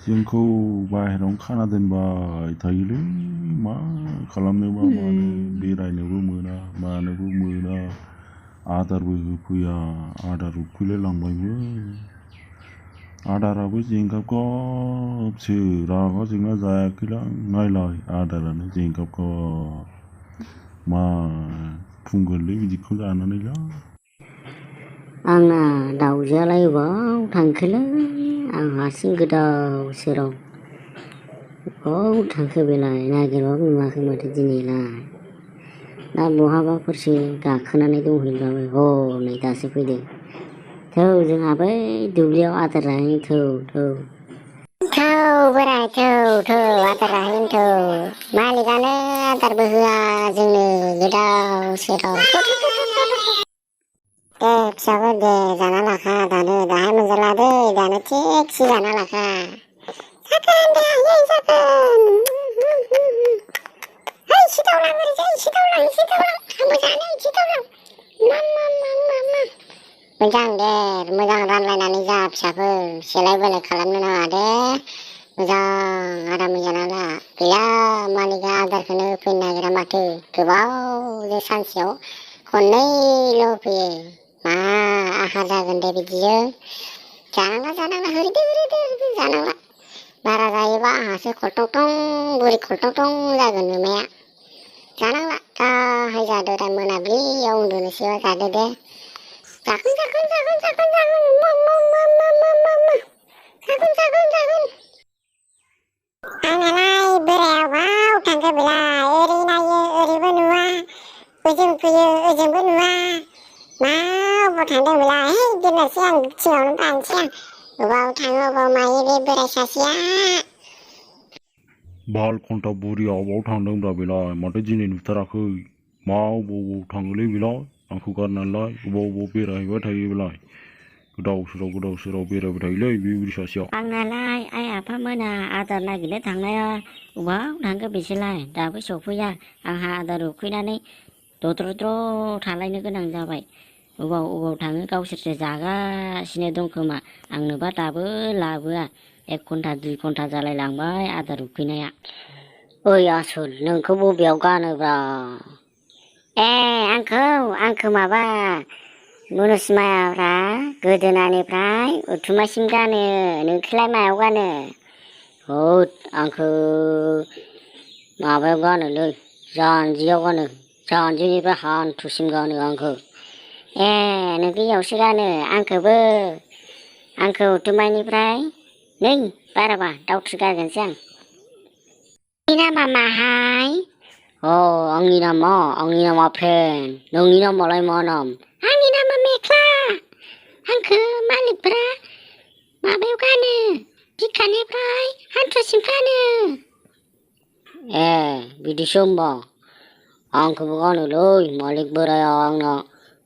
जोंखौ बाहेरायावनो खाना दोनबाय थायोलै मा खालामनोबा मानो बेरायनोबो मोना मानोबो मोना आदारबो होफैया आदार उखैलाय लांबायमोन आदाराबो जेंगाबगाबसो रागा जोंना जायाखैलां नायलाय आदारानो जेंगाबगाब मा फुंगोनलै बिदिखौ जानानैलाय आंना दाउजोआलाय अबाव थांखोलै आं हारसिं गोदाव सोराव अबाव थांखो बेलाय नागिरबाबो नुवाखै माथो दिनैलाय दा बहाबाफोरसो गाखोनानै दंहैबाय हनै दासो फैदों थौ जोंहा बै दुब्लियाव आदार जाहैनो थौ बोराय थौ आदार जाहैनो थौ मालिकआनो आदारबो होआ जोंनो गोदाव सोराव दे फिसाफोर दे जाना लाखा दानो दाहाय मोनजाला दै दानो थिगसे जाना लाखा जागोन दे आयै जागोन है सिदावलां ओरैजाय सिदावलां आंबो जानो सिदावलां मोजां दे मोजां रानलायनानै जा फिसाफोर सेलाय बेलाय खालामनो नाङा दे मोजां आरामै जाना ला गैया मालिकआ आदारखौनो होफैनो नागिरा माथो गोबावजों सानसेयाव खननैल' होफैयो मा आहार जागोन दे बिदिजों जानांला होरदो जानांला बारा जायोबा आंहासो खलटं बुरि खलटं जागोन अमाया जानांला दाहाय जादो दा मोनाबिलियाव उन्दुनोसैबा जादो दे जागोन आंनालाय बोराया अबाव थांखो बेलाय ओरै नायो ओरैबो नुवा ओजों फैयो ओजोंबो नुवा मायाव थांदों बेलाय है दोननोसै आं थिङावनो बानोसै आं अबाव थाङो अबाव मायो बे बोराय सासेया बाल घन्टा बुरिया अबाव थांदोंब्रा बेलाय माथो दिनै नुथाराखै मा अबाव थाङोलै बेलाय आंखौ गारनानैलाय अबाव बेरायहैबाय थायो बेलाय गोदाव सोराव बेरायबाय थायोलै बे बुरि सासेया आंनालाय आइ आफामोना आदार नागिरनो थांनाया अबाव थांखो बिसोरलाय दाबो सफैया आंहा आदार उखैनानै दद्र' थालायनो गोनां जाबाय अबाव थाङो गावसोरसो जागासिनो दं खोमा आंनोबा दाबो लाबोआ 1 घन्टा 2 घन्टा जालायलांबाय आदार उखैनाया ओइ आसोल नोंखौ बबेयाव गानोब्रा ए आंखौ माबा मुनुसमायाफ्रा गोदोनानिफ्राय उथुमासिम गानो नोंखौलाय मायाव गानो होद आंखौ माबायाव गानोलै जानजियाव गानो जानजिनिफ्राय हान्थुसिम गानो आंखौ ए नोंखौ इयावसो गानो आंखौ उथुमायनिफ्राय नै बाराबा दावथ्रि गारगोनसै आं नोंनि नामा माहाय आंनि नामा फ्रेन नोंनि नामालाय मा नाम आंनि नामा मेख्ला आंखौ मालिकफोरा माबायाव गानो बिखानिफ्राय हान्थुसिम गानो ए बिदिसो होमबा आंखौबो गानोलै मालिक बोराया आंना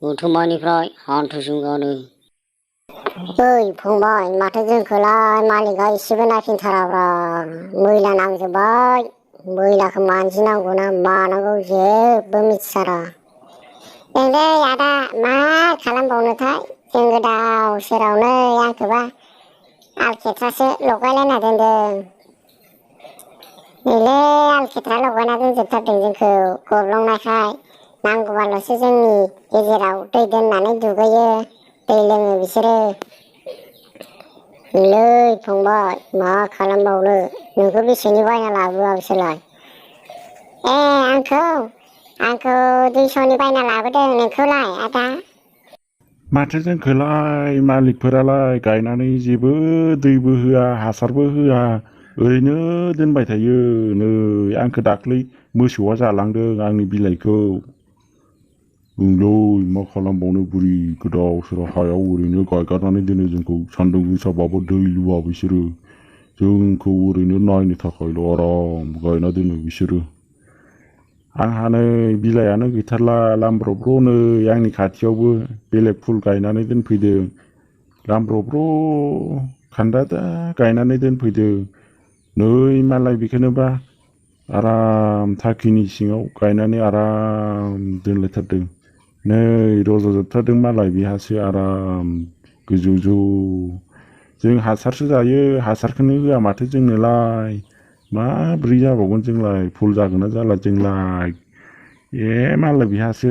उथुमानिफ्राय हान्थुसिम गानो ओइ फंबाय माथो जोंखौलाय मालिकआ एसेबो नायफिनथाराब्रा मैला नांजोब्बाय मैलाखौ मानजिनांगौ ना मानांगौ जेबो मिथिथारा नोंलै आदा मा खालामबावनोथाय जों गोदाव सोरावनो आंखौबा आलखेथ्रासो लगायलायना दोनदों नैलै आलखेथ्रा लगायना दोनजोबथारदों जोंखौ गब्लंनायखाय नांगौबाल'सो जोंनि गेजेराव दै दोननानै दुगैयो दै लोङो बिसोरो नैलै फंबाय मा खालामबावनो नोंखौ बेसेनि बायना लाबोआ बिसोरलाय ए आंखौ 200नि बायना लाबोदों नोंखौलाय आदा माथो जोंखौलाय मालिकफोरालाय गायनानै जेबो दैबो होआ हासारबो होआ ओरैनो दोनबाय थायो नै आंखौ दाख्लै मोसौआ जालांदों आंनि बिलाइखौ ओंलै मा खालामबावनो बुरि गोदाव सोराव हायाव ओरैनो गायगारनानै दोनो जोंखौ सान्दुं गोसाबाबो दै लुवा बिसोरो जोंखौ ओरैनो नायनो थाखायल' आराम गायना दोनो बिसोरो आंहा नै बिलाइयानो गैथारला लामब्रबब्र नै आंनि खाथियावबो बेलेग फुल गायनानै दोनफैदों लामब्रबब्र खान्दादा गायनानै दोनफैदों नै मालाय बेखौनोबा आराम थाखिनि सिङाव गायनानै आराम दोनलायथारदों नै रज'जोबथारदों मालाय बेहासो आराम गोजौ जों हासारसो जायो हासारखौनो होआ माथो जोंनोलाय माब्रै जाबावगोन जोंलाय फुल जागोन ना जाला जोंलाय ए मालाय बिहासो